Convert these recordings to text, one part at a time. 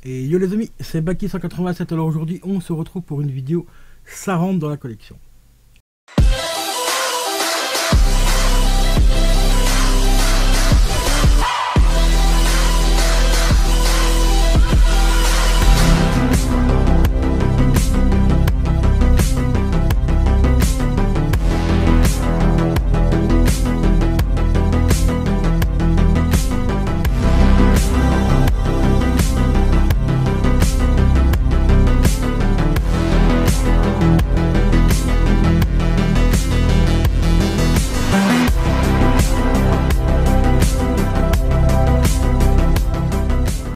Et yo les amis, c'est Baki187. Alors aujourd'hui, on se retrouve pour une vidéo, ça rentre dans la collection.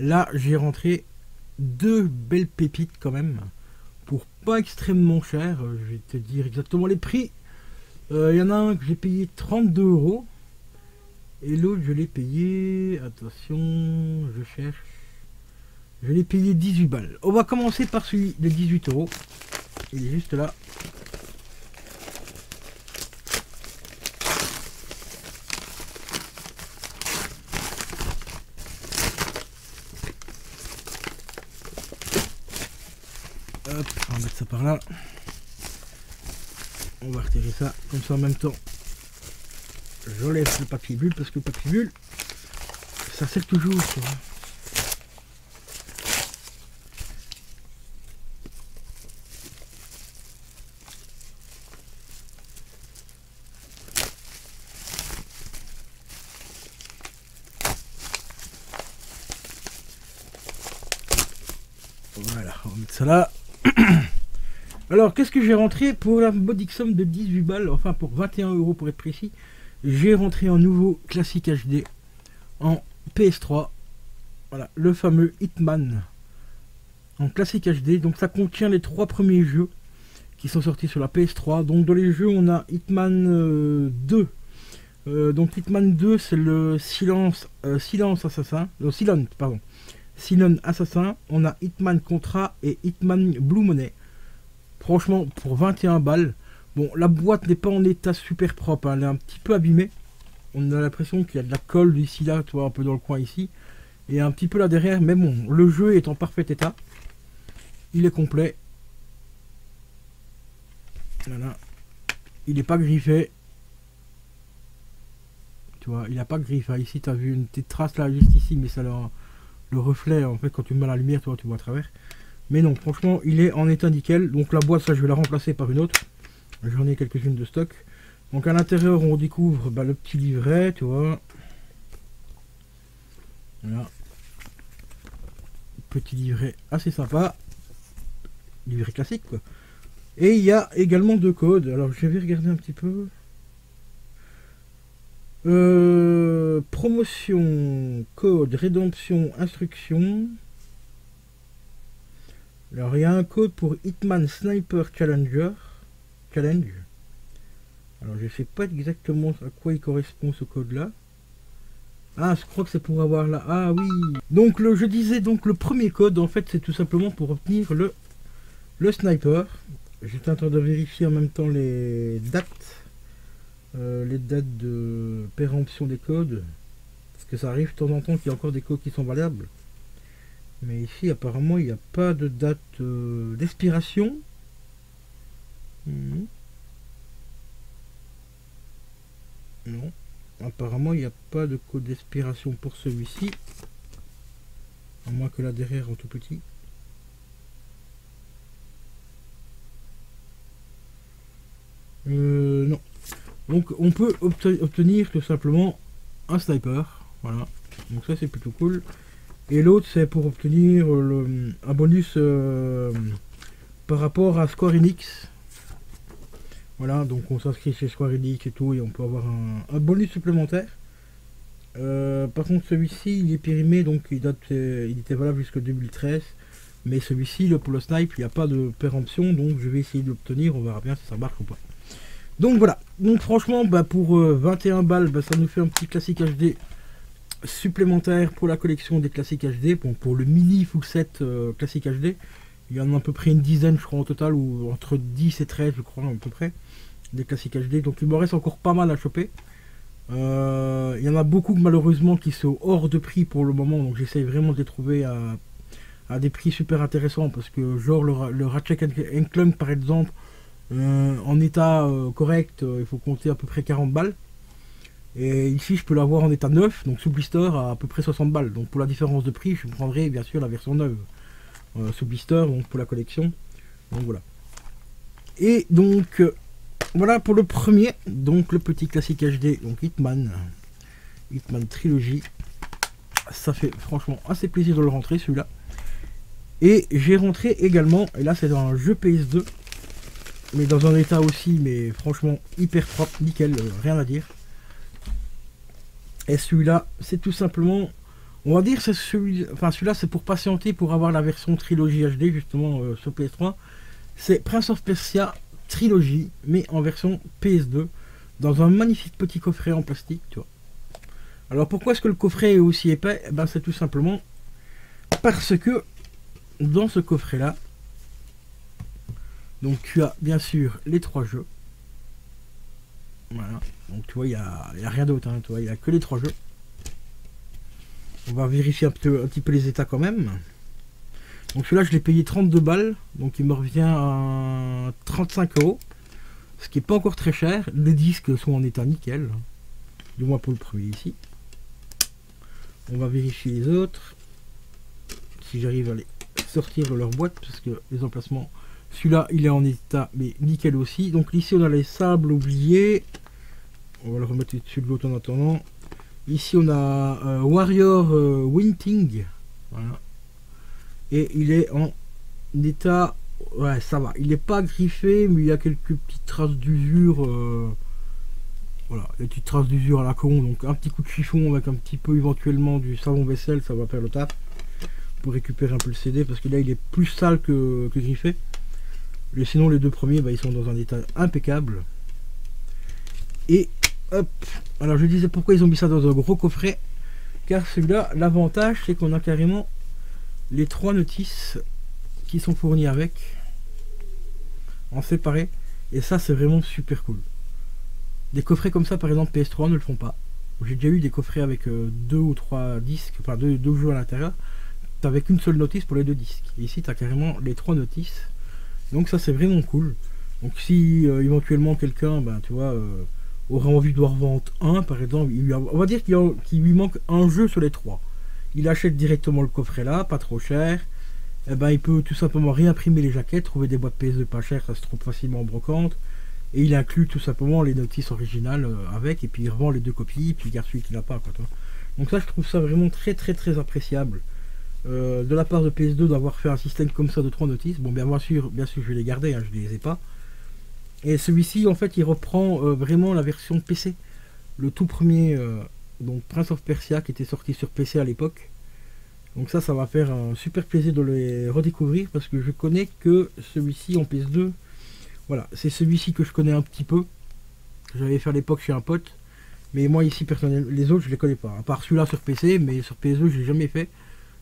Là, j'ai rentré deux belles pépites quand même, pour pas extrêmement cher. Je vais te dire exactement les prix. Il y en a un que j'ai payé 32 € et l'autre je l'ai payé, attention, je cherche, je l'ai payé 18 balles. On va commencer par celui de 18 €. Il est juste là. Hop, on va mettre ça par là. On va retirer ça comme ça en même temps. J'enlève le papier bulle parce que le papier bulle, ça sert toujours. Tu vois. Voilà, on va mettre ça là. Alors, qu'est-ce que j'ai rentré pour la modique somme de 18 balles, enfin pour 21 € pour être précis. J'ai rentré un nouveau classique HD en PS3. Voilà, le fameux Hitman en classique HD. Donc ça contient les 3 premiers jeux qui sont sortis sur la PS3. Donc dans les jeux, on a Hitman 2. Donc Hitman 2, c'est le Silence Assassin. Silent Assassin. On a Hitman Contra et Hitman Blue Money. Franchement, pour 21 balles. Bon, la boîte n'est pas en état super propre, hein, elle est un petit peu abîmée. On a l'impression qu'il y a de la colle ici, là, tu vois, un peu dans le coin ici. Et un petit peu là derrière, mais bon, le jeu est en parfait état. Il est complet. Voilà. Il n'est pas griffé. Tu vois, il n'a pas de griffe. Hein. Ici, tu as vu une petite trace là, juste ici, mais ça le reflet, en fait, quand tu mets la lumière, tu vois à travers. Mais non, franchement, il est en état nickel. Donc la boîte, ça, je vais la remplacer par une autre. J'en ai quelques-unes de stock. Donc à l'intérieur, on découvre le petit livret, tu vois. Voilà. Petit livret assez sympa. Livret classique, quoi. Et il y a également 2 codes. Alors, je vais regarder un petit peu. Promotion, code, rédemption, instruction. Alors il y a un code pour Hitman Sniper Challenge. Alors je sais pas exactement à quoi il correspond ce code là. Ah, je crois que c'est pour avoir là. Ah oui. Donc je disais donc le premier code en fait c'est tout simplement pour obtenir le sniper. J'étais en train de vérifier en même temps les dates. Les dates de péremption des codes. Parce que ça arrive de temps en temps qu'il y a encore des codes qui sont valables. Mais ici, apparemment, il n'y a pas de date d'expiration. Non. Apparemment, il n'y a pas de code d'expiration pour celui-ci. À moins que là derrière, en tout petit. Non. Donc, on peut obtenir tout simplement un sniper. Voilà. Donc ça, c'est plutôt cool. Et l'autre c'est pour obtenir un bonus par rapport à Square Enix. Voilà, donc on s'inscrit chez Square Enix et tout et on peut avoir un bonus supplémentaire. Par contre celui-ci il est périmé, donc il était valable jusqu'en 2013. Mais celui-ci, pour le snipe, il n'y a pas de péremption, donc je vais essayer de l'obtenir, on verra bien si ça marche ou pas. Donc voilà, donc franchement pour 21 balles, ça nous fait un petit classique HD supplémentaire pour la collection des classiques HD. Bon, pour le mini full set classique HD, il y en a à peu près une dizaine je crois en total, ou entre 10 et 13 je crois à peu près, des classiques HD. Donc il me reste encore pas mal à choper. Il y en a beaucoup malheureusement qui sont hors de prix pour le moment, donc j'essaye vraiment de les trouver à à des prix super intéressants, parce que genre le Ratchet Clank par exemple, en état correct, il faut compter à peu près 40 balles. Et ici, je peux l'avoir en état neuf, donc sous blister à peu près 60 balles. Donc pour la différence de prix, je prendrai bien sûr la version neuve sous blister, donc pour la collection. Donc voilà. Et donc voilà pour le premier, donc le petit classique HD, donc Hitman Trilogy. Ça fait franchement assez plaisir de le rentrer celui-là. Et j'ai rentré également, et là c'est dans un jeu PS2, mais dans un état aussi, mais franchement hyper propre, nickel, rien à dire. Et celui-là, c'est tout simplement, on va dire, c'est celui-là, c'est pour patienter pour avoir la version Trilogy HD justement sur PS3. C'est Prince of Persia Trilogy, mais en version PS2, dans un magnifique petit coffret en plastique, tu vois. Alors pourquoi est-ce que le coffret est aussi épais? Ben, c'est tout simplement parce que dans ce coffret-là, donc tu as bien sûr les 3 jeux. Voilà, donc tu vois, il n'y a rien d'autre, hein, tu vois, il n'y a que les 3 jeux. On va vérifier un petit peu les états quand même. Donc celui-là, je l'ai payé 32 balles, donc il me revient à 35 €, ce qui n'est pas encore très cher. Les disques sont en état nickel, du moins pour le premier ici. On va vérifier les autres, si j'arrive à les sortir de leur boîte, parce que les emplacements... Celui-là, il est en état, mais nickel aussi. Donc ici, on a les sables oubliés. On va le remettre dessus de l'autre en attendant. Ici, on a Warrior Winting. Voilà. Et il est en état... Ouais, ça va. Il n'est pas griffé, mais il y a quelques petites traces d'usure. Voilà, des petites traces d'usure à la con. Donc un petit coup de chiffon avec un petit peu éventuellement du savon vaisselle, ça va faire le taf. Pour récupérer un peu le CD, parce que là, il est plus sale que griffé. Et sinon les 2 premiers, bah, ils sont dans un état impeccable. Et hop, alors je disais pourquoi ils ont mis ça dans un gros coffret, car celui-là, l'avantage c'est qu'on a carrément les 3 notices qui sont fournis avec, en séparé, et ça c'est vraiment super cool. Des coffrets comme ça par exemple PS3 ne le font pas. J'ai déjà eu des coffrets avec 2 ou 3 disques, enfin 2 jeux à l'intérieur, t'avais qu'une seule notice pour les 2 disques. Et ici t'as carrément les 3 notices. Donc ça c'est vraiment cool. Donc si éventuellement quelqu'un, ben, tu vois, aurait envie de revendre un par exemple, on va dire qu'il lui manque un jeu sur les 3. Il achète directement le coffret là, pas trop cher. Et ben, il peut tout simplement réimprimer les jaquettes, trouver des boîtes PS2 pas chères, ça se trouve facilement en brocante. Et il inclut tout simplement les notices originales avec, et puis il revend les 2 copies, puis il garde celui qui n'a pas, quoi, toi. Donc ça je trouve ça vraiment très appréciable. De la part de PS2 d'avoir fait un système comme ça de 3 notices. Bon, bien sûr je vais les garder, hein, je les ai pas. Et celui-ci en fait il reprend vraiment la version PC, le tout premier donc Prince of Persia qui était sorti sur PC à l'époque. Donc ça va faire un super plaisir de les redécouvrir, parce que je connais que celui-ci en PS2. Voilà, c'est celui-ci que je connais un petit peu, j'avais fait à l'époque chez un pote, mais moi ici personnellement les autres je les connais pas, à part celui-là sur PC, mais sur PS2 je l'ai jamais fait.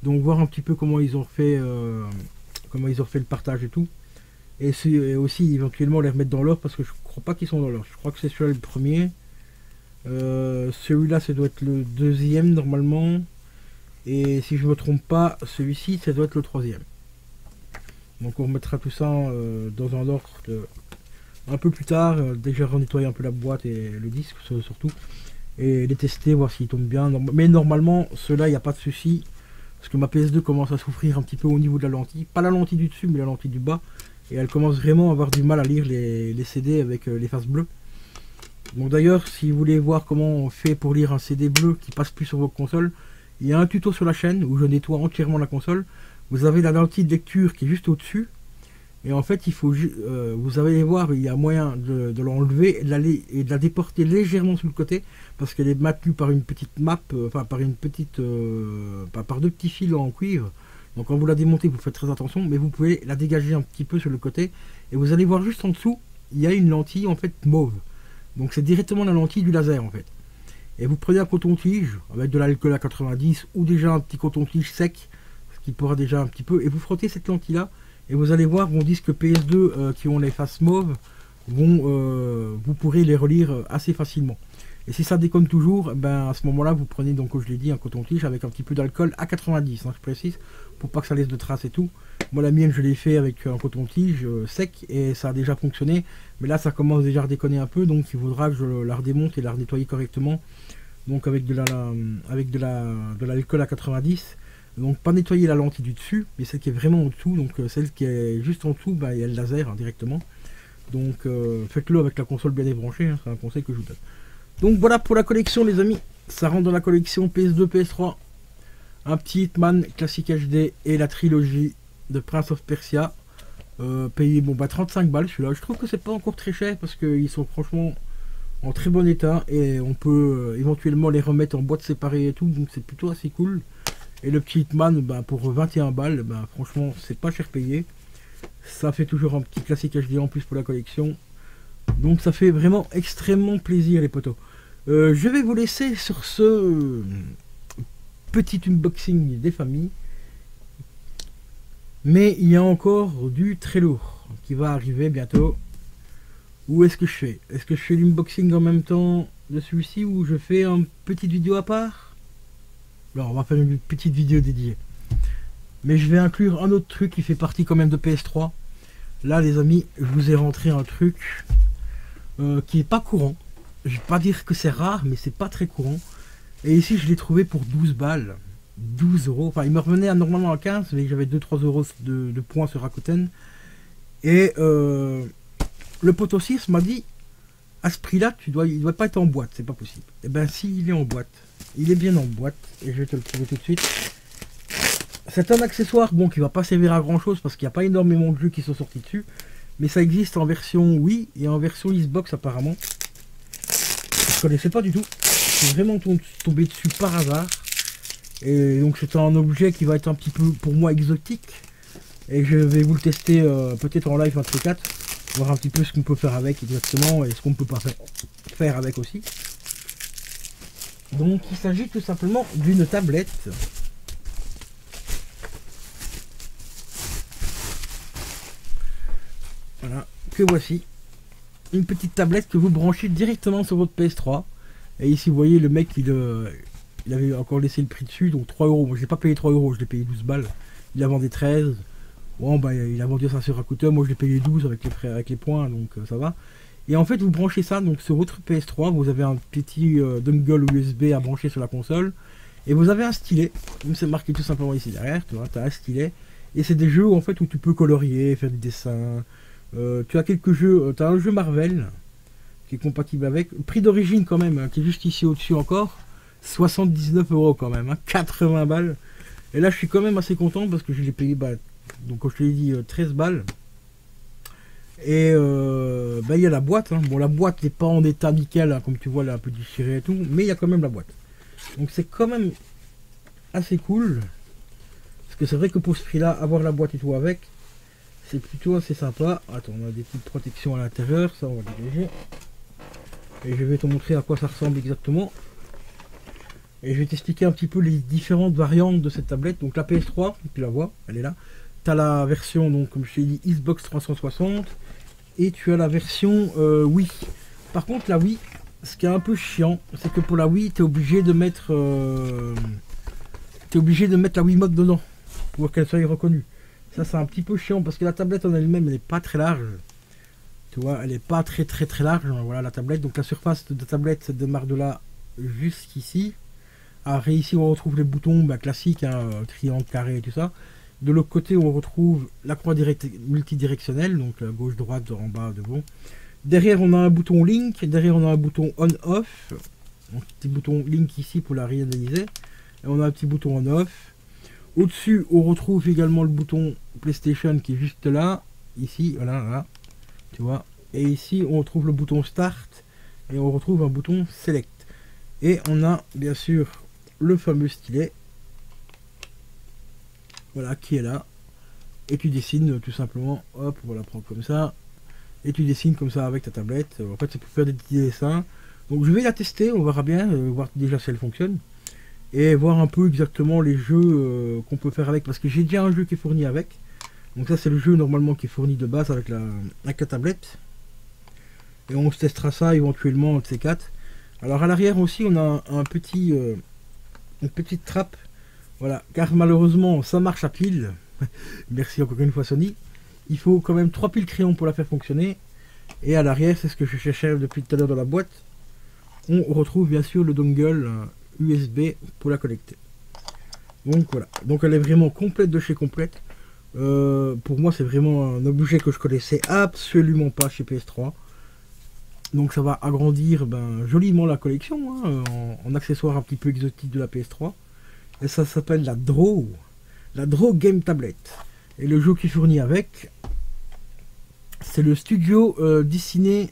Donc voir un petit peu comment ils ont fait le partage et tout. Et aussi éventuellement les remettre dans l'ordre, parce que je crois pas qu'ils sont dans l'ordre. Je crois que c'est celui-là le premier. Celui-là ça doit être le 2e normalement. Et si je me trompe pas, celui-ci ça doit être le 3e. Donc on remettra tout ça dans un ordre un peu plus tard. Déjà renettoyer un peu la boîte et le disque surtout. Et les tester, voir s'ils tombent bien. Mais normalement ceux-là il n'y a pas de souci. Parce que ma PS2 commence à souffrir un petit peu au niveau de la lentille. Pas la lentille du dessus, mais la lentille du bas. Et elle commence vraiment à avoir du mal à lire les CD avec les faces bleues. Donc d'ailleurs, si vous voulez voir comment on fait pour lire un CD bleu qui passe plus sur vos consoles, il y a un tuto sur la chaîne où je nettoie entièrement la console. Vous avez la lentille de lecture qui est juste au-dessus. Et en fait, il faut vous allez voir, il y a moyen de l'enlever et de la déporter légèrement sur le côté, parce qu'elle est maintenue par une petite map, enfin par une petite, par 2 petits fils en cuivre. Donc quand vous la démontez, vous faites très attention, mais vous pouvez la dégager un petit peu sur le côté, et vous allez voir juste en dessous, il y a une lentille en fait mauve. Donc c'est directement la lentille du laser en fait. Et vous prenez un coton-tige avec de l'alcool à 90 ou déjà un petit coton-tige sec, ce qui pourra déjà un petit peu, et vous frottez cette lentille là. Et vous allez voir vos disques PS2 qui ont les faces mauves, vous pourrez les relire assez facilement. Et si ça déconne toujours, ben à ce moment-là, vous prenez, donc comme je l'ai dit, un coton-tige avec un petit peu d'alcool à 90, hein, je précise, pour pas que ça laisse de traces et tout. Moi, la mienne, je l'ai fait avec un coton-tige sec et ça a déjà fonctionné. Mais là, ça commence déjà à déconner un peu, donc il faudra que je la redémonte et la nettoyer correctement. Donc avec de l'alcool à 90. Donc pas nettoyer la lentille du dessus, mais celle qui est vraiment en dessous. Donc celle qui est juste en dessous, ben, il y a le laser hein, directement. Donc faites-le avec la console bien débranchée, hein, c'est un conseil que je vous donne. Donc voilà pour la collection les amis, ça rentre dans la collection PS2, PS3, un petit Hitman classique HD et la trilogie de Prince of Persia, payé bon bah 35 balles celui-là, je trouve que c'est pas encore très cher parce qu'ils sont franchement en très bon état et on peut éventuellement les remettre en boîte séparée et tout, donc c'est plutôt assez cool. Et le petit Hitman bah, pour 21 balles, bah, franchement c'est pas cher payé, ça fait toujours un petit classique HD en plus pour la collection. Donc ça fait vraiment extrêmement plaisir les potos. Je vais vous laisser sur ce petit unboxing des familles. Mais il y a encore du très lourd qui va arriver bientôt. Où est-ce que je fais? Est-ce que je fais l'unboxing en même temps de celui-ci ou je fais une petite vidéo à part? Alors on va faire une petite vidéo dédiée. Mais je vais inclure un autre truc qui fait partie quand même de PS3. Là les amis, je vous ai rentré un truc qui est pas courant. Je vais pas dire que c'est rare, mais c'est pas très courant. Et ici je l'ai trouvé pour 12 balles. 12 euros. Enfin il me revenait à, normalement à 15, mais j'avais 2-3 euros de points sur Rakuten. Et le potosis m'a dit à ce prix là il doit pas être en boîte, c'est pas possible. Et ben si, il est en boîte. Il est bien en boîte. Et je vais te le prouver tout de suite. C'est un accessoire bon qui va pas servir à grand chose parce qu'il n'y a pas énormément de jeux qui sont sortis dessus. Mais ça existe en version Wii et en version Xbox apparemment. Je connaissais pas du tout. Je suis vraiment tombé dessus par hasard. Et donc c'est un objet qui va être un petit peu pour moi exotique. Et je vais vous le tester peut-être en live entre 4. Voir un petit peu ce qu'on peut faire avec exactement et ce qu'on peut pas faire avec aussi. Donc il s'agit tout simplement d'une tablette. Voilà, que voici. Une petite tablette que vous branchez directement sur votre PS3. Et ici vous voyez le mec il avait encore laissé le prix dessus, donc 3 euros. Moi je l'ai pas payé 3 euros, je l'ai payé 12 balles. Il a vendu 13. Bon bah il a vendu ça sur Rakuten, moi je l'ai payé 12 avec les frais, avec les points, donc ça va. Et en fait vous branchez ça donc sur votre PS3, vous avez un petit dongle USB à brancher sur la console. Et vous avez un stylet, comme c'est marqué tout simplement ici derrière, tu vois, tu as un stylet. Et c'est des jeux en fait où tu peux colorier, faire du dessin. Tu as quelques jeux, tu as un jeu Marvel qui est compatible avec, prix d'origine quand même, hein, qui est juste ici au-dessus encore, 79 euros quand même, hein, 80 balles. Et là je suis quand même assez content parce que je l'ai payé, bah, donc comme je te l'ai dit, 13 balles. Et bah, il y a la boîte, hein. Bon la boîte n'est pas en état nickel, hein, comme tu vois elle est un peu déchirée et tout, mais il y a quand même la boîte. Donc c'est quand même assez cool. Parce que c'est vrai que pour ce prix là, avoir la boîte et tout avec, c'est plutôt assez sympa. Attends, on a des petites protections à l'intérieur, ça on va dégager. Et je vais te montrer à quoi ça ressemble exactement. Et je vais t'expliquer un petit peu les différentes variantes de cette tablette. Donc la PS3, tu la vois, elle est là. Tu as la version, donc comme je t'ai dit, Xbox 360. Et tu as la version Wii. Par contre la Wii, ce qui est un peu chiant, c'est que pour la Wii, tu es obligé de mettre la Wiimote dedans. Pour qu'elle soit reconnue. Ça c'est un petit peu chiant parce que la tablette en elle-même, elle n'est pas très large. Tu vois, elle n'est pas très large. Voilà la tablette. Donc la surface de la tablette, ça démarre de là jusqu'ici. Après ici on retrouve les boutons bah, classiques, hein, triangle, carré et tout ça. De l'autre côté on retrouve la croix multidirectionnelle, donc gauche, droite, en bas, devant. Derrière on a un bouton Link, derrière on a un bouton On-Off. Un petit bouton Link ici pour la réanalyser. Et on a un petit bouton On-Off. Au-dessus on retrouve également le bouton PlayStation qui est juste là. Ici, voilà, là. Tu vois. Et ici on retrouve le bouton Start. Et on retrouve un bouton Select. Et on a bien sûr le fameux stylet, voilà, qui est là. Et tu dessines tout simplement, hop, on va la prendre comme ça. Et tu dessines comme ça avec ta tablette. En fait, c'est pour faire des petits dessins. Donc je vais la tester, on verra bien, voir déjà si elle fonctionne. Et voir un peu exactement les jeux qu'on peut faire avec. Parce que j'ai déjà un jeu qui est fourni avec. Donc ça c'est le jeu normalement qui est fourni de base avec la tablette. Et on se testera ça éventuellement de ces 4. Alors à l'arrière aussi, on a un petit, une petite trappe. Voilà, car malheureusement, ça marche à pile. Merci encore une fois Sony. Il faut quand même 3 piles crayon pour la faire fonctionner. Et à l'arrière, c'est ce que je cherchais depuis tout à l'heure dans la boîte. On retrouve bien sûr le dongle USB pour la connecter. Donc voilà, donc elle est vraiment complète de chez complète. Pour moi, c'est vraiment un objet que je connaissais absolument pas chez PS3. Donc ça va agrandir joliment la collection, hein, en accessoires un petit peu exotiques de la PS3. Et ça s'appelle la Draw Game Tablet. Et le jeu qui fournit avec, c'est le studio dessiné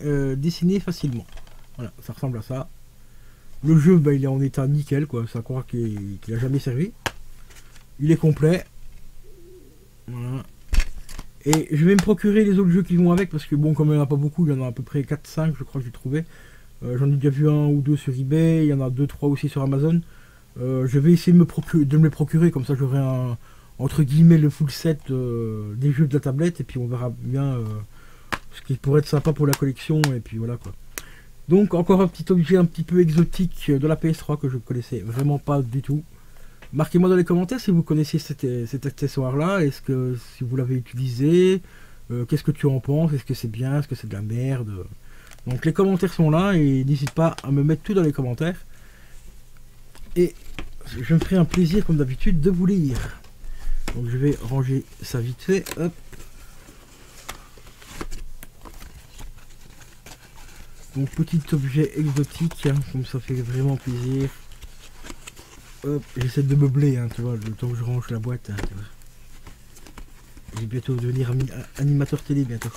facilement. Voilà, ça ressemble à ça. Le jeu, il est en état nickel, quoi. Ça croit qu'il a jamais servi. Il est complet. Voilà. Et je vais me procurer les autres jeux qui vont avec, parce que bon, comme il n'y en a pas beaucoup, il y en a à peu près 4-5, je crois que j'ai trouvé. J'en ai déjà vu un ou deux sur eBay, il y en a 2-3 aussi sur Amazon. Je vais essayer de me les procurer, comme ça j'aurai un, entre guillemets, le full set des jeux de la tablette, et puis on verra bien ce qui pourrait être sympa pour la collection, et puis voilà quoi. Donc encore un petit objet un petit peu exotique de la PS3 que je ne connaissais vraiment pas du tout. Marquez-moi dans les commentaires si vous connaissiez cet accessoire-là. Est-ce que si vous l'avez utilisé, qu'est-ce que tu en penses? Est-ce que c'est bien? Est-ce que c'est de la merde? Donc les commentaires sont là et n'hésite pas à me mettre tout dans les commentaires. Et je me ferai un plaisir comme d'habitude de vous lire. Donc je vais ranger ça vite fait. Hop. Donc petit objet exotique, hein, comme ça fait vraiment plaisir. Hop, j'essaie de meubler, hein, tu vois, le temps que je range la boîte. Hein, je vais bientôt devenir animateur télé bientôt.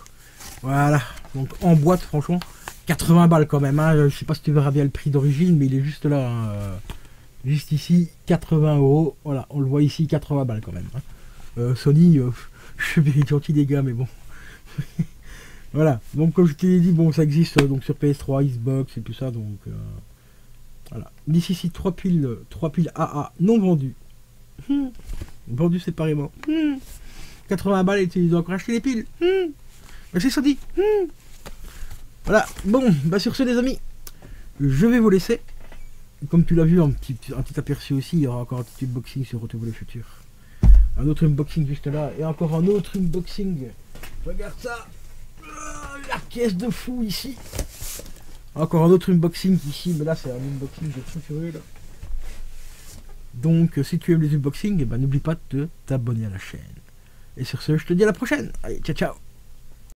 Voilà, donc en boîte, franchement, 80 balles quand même. Hein, je sais pas si tu verras bien le prix d'origine, mais il est juste là, hein, juste ici, 80 €. Voilà, on le voit ici, 80 balles quand même. Hein. Sony, je suis bien gentil les gars, mais bon. Voilà, donc comme je t'ai dit, bon, ça existe donc sur PS3, Xbox et tout ça, donc voilà. Ici 3 piles AA non vendues. Vendues séparément. 80 balles et tu dois encore acheter les piles. Merci Sony. Voilà, bon, sur ce les amis, je vais vous laisser. Comme tu l'as vu, un petit aperçu aussi, il y aura encore un petit unboxing sur Retour vers le futur. Un autre unboxing juste là, et encore un autre unboxing. Regarde ça. La caisse de fou ici. Encore un autre unboxing ici, mais là c'est un unboxing de fou furieux là. Donc si tu aimes les unboxings, n'oublie pas de t'abonner à la chaîne. Et sur ce, je te dis à la prochaine. Allez, ciao ciao.